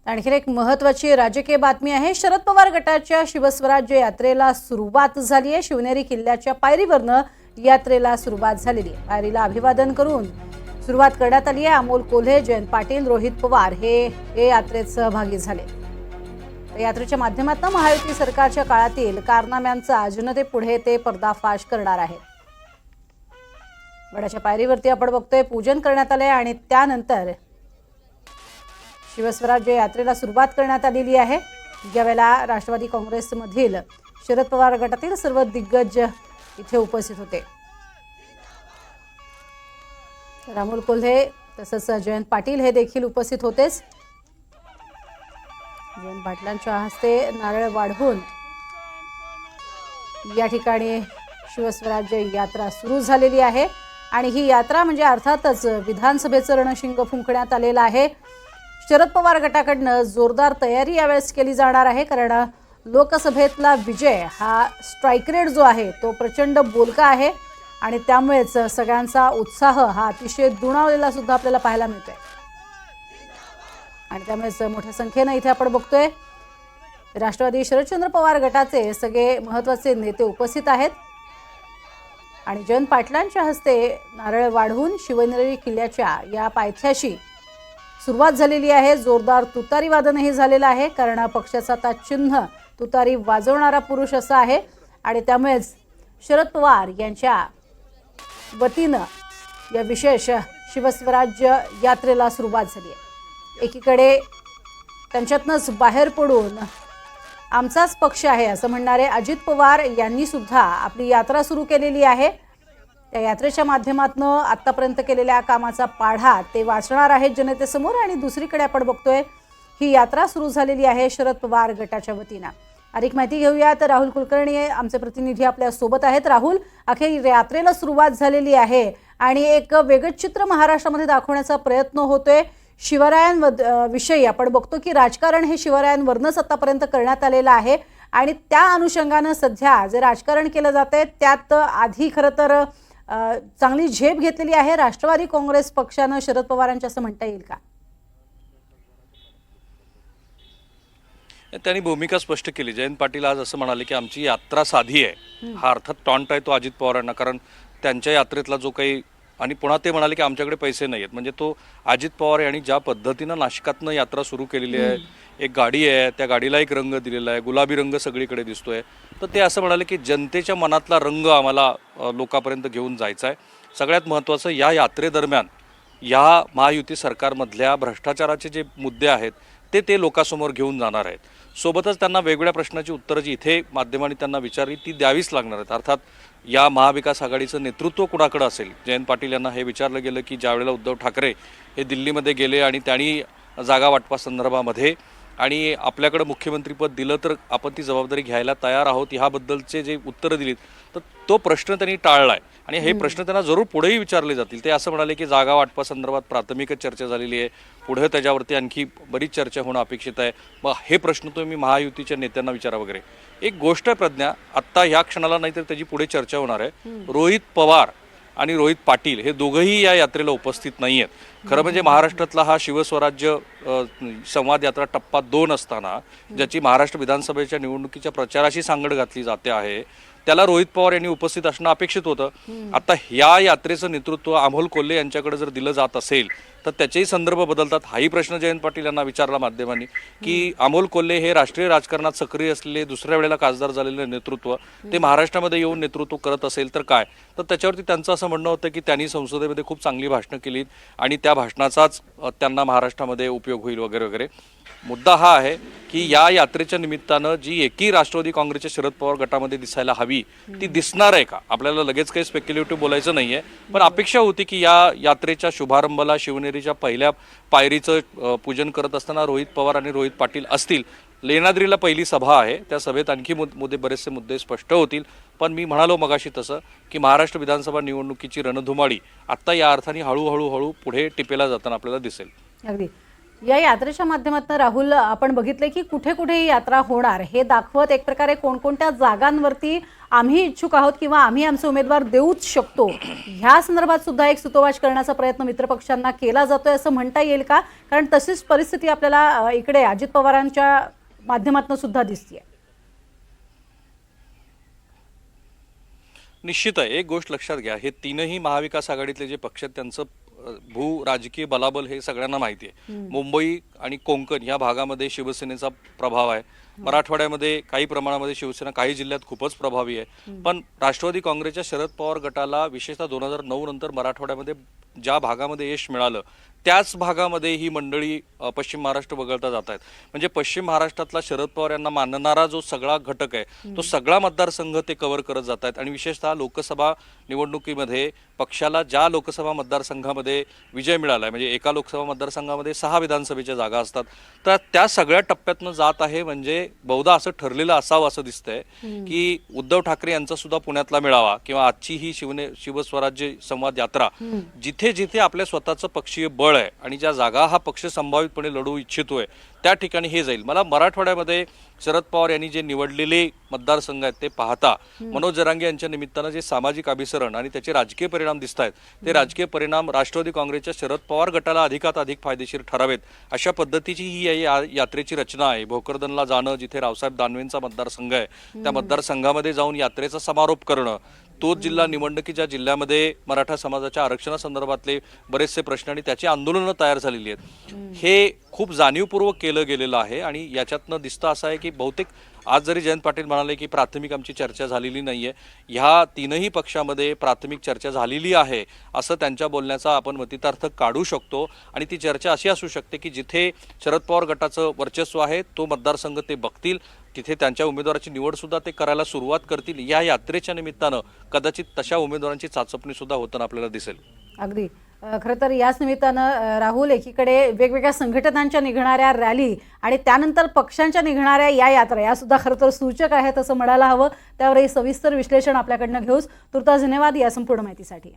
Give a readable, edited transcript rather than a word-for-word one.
आणखी एक महत्त्वाची राजकीय बातमी आहे। शरद पवार गटाच्या शिवस्वराज्य यात्रेला सुरुवात झाली आहे। शिवनेरी किल्ल्याच्या पायरीवरनं यात्रेला सुरुवात झालेली आहे। पायरीला अभिवादन करून सुरुवात करण्यात आली आहे। अमोल कोल्हे, जयंत पाटील, रोहित पवार हे यात्रेत सहभागी झाले। यात्रेच्या माध्यमातून महायुती सरकारच्या काळातील कारनाम्यांचा जनतेपुढे ते पर्दाफाश करणार आहेत। गडाच्या पायरीवरती आपण बघतोय पूजन करण्यात आले आणि त्यानंतर शिवस्वराज्य यात्रेला सुरुवात करण्यात आलेली आहे। यावेळेला राष्ट्रवादी काँग्रेसमधील शरद पवार गटातील सर्व दिग्गज इथे उपस्थित होते। अमोल कोल्हे तसंच जयंत पाटील हे देखील उपस्थित होतेच। जयंत पाटलांच्या हस्ते नारळ वाढवून या ठिकाणी शिवस्वराज्य यात्रा सुरू झालेली आहे आणि ही यात्रा म्हणजे अर्थातच विधानसभेचं रणशिंग फुंकण्यात आलेलं आहे। शरद पवार गटाकडनं जोरदार तयारी यावेळेस केली जाणार आहे, कारण लोकसभेतला विजय हा स्ट्राइक रेट जो आहे तो प्रचंड बोलका आहे आणि त्यामुळेच सगळ्यांचा उत्साह हा अतिशय दुणावलेला सुद्धा आपल्याला पाहायला मिळतोय आणि त्यामुळेच मोठ्या संख्येनं इथे आपण बघतोय राष्ट्रवादी शरदचंद्र पवार गटाचे सगळे महत्त्वाचे नेते उपस्थित आहेत आणि जयंत पाटलांच्या हस्ते नारळ वाढवून शिवनेरी किल्ल्याच्या या पायथ्याशी सुरुवात झालेली आहे। जोरदार तुतारी वादनही झालेलं आहे, कारण पक्षाचा आता चिन्ह तुतारी वाजवणारा पुरुष असा आहे आणि त्यामुळेच शरद पवार यांच्या वतीनं या विशेष शिवस्वराज्य यात्रेला सुरुवात झाली आहे। एकीकडे त्यांच्यातनंच बाहेर पडून आमचाच पक्ष आहे असं म्हणणारे अजित पवार यांनी सुद्धा आपली यात्रा सुरू केलेली आहे। त्या यात्रेच्या माध्यमातून आतापर्यंत केलेल्या कामाचा पाढा ते वाचणार आहेत जनतेसमोर आणि दुसरीकडे आपण बघतोय ही यात्रा सुरू झालेली आहे शरद पवार गटाच्या वतीनं। अधिक माहिती घेऊयात, राहुल कुलकर्णी आमचे प्रतिनिधी आपल्या सोबत आहेत। राहुल, अखेर यात्रेला सुरुवात झालेली आहे आणि एक वेगळं चित्र महाराष्ट्रामध्ये दाखवण्याचा प्रयत्न होतोय। शिवरायांविषयी आपण बघतो की राजकारण हे शिवरायांवरनंच आतापर्यंत करण्यात आलेलं आहे आणि त्या अनुषंगानं सध्या जे राजकारण केलं जातंय त्यात आधी खरं तर चांगली झेप घेतलेली आहे राष्ट्रवादी काँग्रेस पक्षानं शरद पवारांच्या, असं म्हणता येईल का? त्यांनी भूमिका स्पष्ट केली। जयंत पाटील आज असं म्हणाले की आमची यात्रा साधी आहे। हा अर्थात टॉन्ट आहे तो अजित पवारांना, कारण त्यांच्या यात्रेतला जो काही, आणि पुन्हा ते म्हणाले की आमच्याकडे पैसे नाही आहेत। म्हणजे तो अजित पवार यांनी ज्या पद्धतीनं नाशिकातनं यात्रा सुरू केलेली आहे, एक गाडी आहे, त्या गाडीला एक रंग दिलेला आहे, गुलाबी रंग सगळीकडे दिसतोय, तर ते असं म्हणाले की जनतेच्या मनातला रंग आम्हाला लोकांपर्यंत घेऊन जायचा आहे। सगळ्यात महत्त्वाचं, या यात्रेदरम्यान या महायुती सरकारमधल्या भ्रष्टाचाराचे जे मुद्दे आहेत ते लोकांसमोर घेऊन जाणार आहेत। सोबतच त्यांना वेगवेगळ्या प्रश्नाची उत्तरं जी इथे माध्यमांनी त्यांना विचारली ती द्यावीच लागणार आहेत। अर्थात या महाविकास आघाडीचं नेतृत्व कुणाकडे असेल, जयंत पाटील यांना हे विचारलं गेलं की ज्यावेळेला उद्धव ठाकरे हे दिल्लीमध्ये गेले आणि त्यांनी जागा वाटपासंदर्भामध्ये आणि आपल्याकडे मुख्यमंत्रीपद दिलं तर आपण ती जबाबदारी घ्यायला तयार आहोत, ह्याबद्दलचे जे उत्तरं दिलीत तर तो प्रश्न त्यांनी टाळला आहे आणि हे प्रश्न त्यांना जरूर पुढेही विचारले जातील। ते असं म्हणाले की जागा वाटपासंदर्भात प्राथमिकच चर्चा झालेली आहे, पुढे त्याच्यावरती आणखी बरीच चर्चा होणं अपेक्षित आहे, मग हे प्रश्न तुम्ही महायुतीच्या नेत्यांना विचारा वगैरे। एक गोष्ट आहे प्रज्ञा, आत्ता ह्या क्षणाला नाही तर त्याची पुढे चर्चा होणार आहे। रोहित पवार आणि रोहित पाटील हे दोघंही या यात्रेला उपस्थित नाही आहेत। खरं म्हणजे महाराष्ट्रातला हा शिवस्वराज्य संवाद यात्रा टप्पा 2 असताना ज्याची महाराष्ट्र विधानसभेच्या निवडणुकीच्या प्रचाराशी सांगड घातली जाते आहे, त्याला रोहित पवार यांनी उपस्थित असणं अपेक्षित होतं। आता या यात्रेचं नेतृत्व अमोल कोल्हे यांच्याकडे जर दिलं जात असेल तर त्याचेही संदर्भ बदलतात। हाही प्रश्न जयंत पाटील यांना विचारला माध्यमांनी की अमोल कोल्हे हे राष्ट्रीय राजकारणात सक्रिय असलेले, दुसऱ्या वेळेला खासदार झालेले नेतृत्व, ते महाराष्ट्रामध्ये येऊन नेतृत्व करत असेल तर काय? तर त्याच्यावरती त्यांचं असं म्हणणं होतं की त्यांनी संसदेमध्ये खूप चांगली भाषणं केलीत आणि त्या भाषणाचाच त्यांना महाराष्ट्रामध्ये उपयोग होईल वगैरे वगैरे। मुद्दा हा आहे की या यात्रेच्या निमित्तानं जी एकी राष्ट्रवादी काँग्रेसच्या शरद पवार गटामध्ये दिसायला हवी ती दिसणार आहे का? आपल्याला लगेच काही स्पेक्युलेटिव्ह बोलायचं नाहीये, पण अपेक्षा होती की या यात्रेच्या शुभारंभाला शिवनेरीच्या पहिल्या पायरीचं पूजन करत असताना रोहित पवार आणि रोहित पाटील असतील। लेणाद्रीला पहिली सभा आहे, त्या सभेत आणखी बरेचसे मुद्दे स्पष्ट होतील, पण मी म्हणालो मगाशी तसं की महाराष्ट्र विधानसभा निवडणुकीची रणधुमाळी आत्ता या अर्थाने हळूहळू पुढे टिपेला जाताना आपल्याला दिसेल। अगदी या यात्रेच्या माध्यमातून राहुल आपण बघितले की कुठे कुठे ही यात्रा होणार हे दाखवत एक प्रकारे कोणकोणत्या जागांवरती आम्ही इच्छुक आहोत किंवा आम्ही आमचे उमेदवार देऊच शकतो ह्या संदर्भात सुद्धा एक सुतोवाच करण्याचा प्रयत्न मित्रपक्षांना केला जातोय असं म्हणता येईल का? कारण तशीच परिस्थिती आपल्याला इकडे अजित पवारांच्या माध्यमातून सुद्धा दिसतेय. निश्चित आहे. एक गोष्ट लक्षात घ्या, हे तीनही महाविकास आघाडीतले जे पक्ष आहेत त्यांचं भू राजकीय बलाबल हे सगळ्यांना माहिती आहे. मुंबई आणि कोकण या भागामध्ये शिवसेनेचा प्रभाव आहे. मराठवाड्यामध्ये काही प्रमाणामध्ये शिवसेना, काही जिल्ह्यात खूपच प्रभावी आहे. पण राष्ट्रवादी काँग्रेसच्या शरद पवार गटाला विशेषतः 2009 नंतर मराठवाड्यामध्ये ज्या भागामध्ये यश मिळालं त्याच भागामध्ये ही मंडळी पश्चिम महाराष्ट्र वगळता जात आहेत. म्हणजे पश्चिम महाराष्ट्रातला शरद पवार यांना मानणारा जो सगळा घटक आहे तो सगळा मतदारसंघ ते कव्हर करत जात आहेत. आणि विशेषतः लोकसभा निवडणुकीमध्ये पक्षाला ज्या लोकसभा मतदारसंघामध्ये विजय मिळाला आहे, म्हणजे एका लोकसभा मतदारसंघामध्ये 6 विधानसभेच्या जागा असतात, तर त्या सगळ्या टप्प्यातनं जात आहे. म्हणजे बहुधा असं ठरलेलं असावं असं दिसतंय की उद्धव ठाकरे यांचा सुद्धा पुण्यातला मेळावा किंवा आजची ही शिवस्वराज्य संवाद यात्रा जिथे जिथे आपल्या स्वतःचं पक्षीय बळ आहे आणि ज्या जागा हा पक्ष संभावितपणे लढू इच्छितोय त्या ठिकाणी हे जाईल. मला मराठवाड्यामध्ये शरद पवार यांनी जे निवडलेले मतदारसंघ आहेत ते पाहता मनोज जरांगे यांच्या निमित्तानं जे सामाजिक अभिसरण आणि त्याचे राजकीय परिणाम दिसत आहेत ते राजकीय परिणाम राष्ट्रवादी काँग्रेसच्या शरद पवार गटाला अधिकात अधिक फायदेशीर ठरावेत अशा पद्धतीची ही यात्रेची रचना आहे. भोकरदनला जाणं, जिथे रावसाहेब दानवेंचा मतदारसंघ आहे त्या मतदारसंघामध्ये जाऊन यात्रेचा समारोप करणं, तोच जिल्हा निवडणुकी ज्या जिल्ह्यामध्ये मराठा समाजाच्या आरक्षणासंदर्भातले बरेचसे प्रश्न आणि त्याची आंदोलनं तयार झालेली आहेत, हे खूप जाणीवपूर्वक केलं गेलेलं आहे. आणि याच्यातनं दिसतं असं आहे की बहुतेक आज जरी जयंत पाटील म्हणाले की प्राथमिक आमची चर्चा झालेली नाहीये, ह्या तीनही पक्षामध्ये प्राथमिक चर्चा झालेली आहे असं त्यांच्या बोलण्याचा आपण मतितार्थ काढू शकतो. आणि ती चर्चा अशी असू शकते की जिथे शरद पवार गटाचं वर्चस्व आहे तो मतदारसंघ ते बघतील, तिथे त्यांच्या उमेदवाराची निवड सुद्धा ते करायला सुरुवात करतील. या यात्रेच्या निमित्तानं कदाचित तशा उमेदवारांची चाचपणी सुद्धा होताना आपल्याला दिसेल. अगदी खरं तर याच निमित्तानं राहुल, एकीकडे वेगवेगळ्या संघटनांच्या निघणाऱ्या रॅली आणि त्यानंतर पक्षांच्या निघणाऱ्या या यात्रा या सुद्धा खरं तर सूचक आहेत असं म्हणायला हवं. त्यावरही सविस्तर विश्लेषण आपल्याकडनं घेऊच. तुर्तास धन्यवाद या संपूर्ण माहितीसाठी.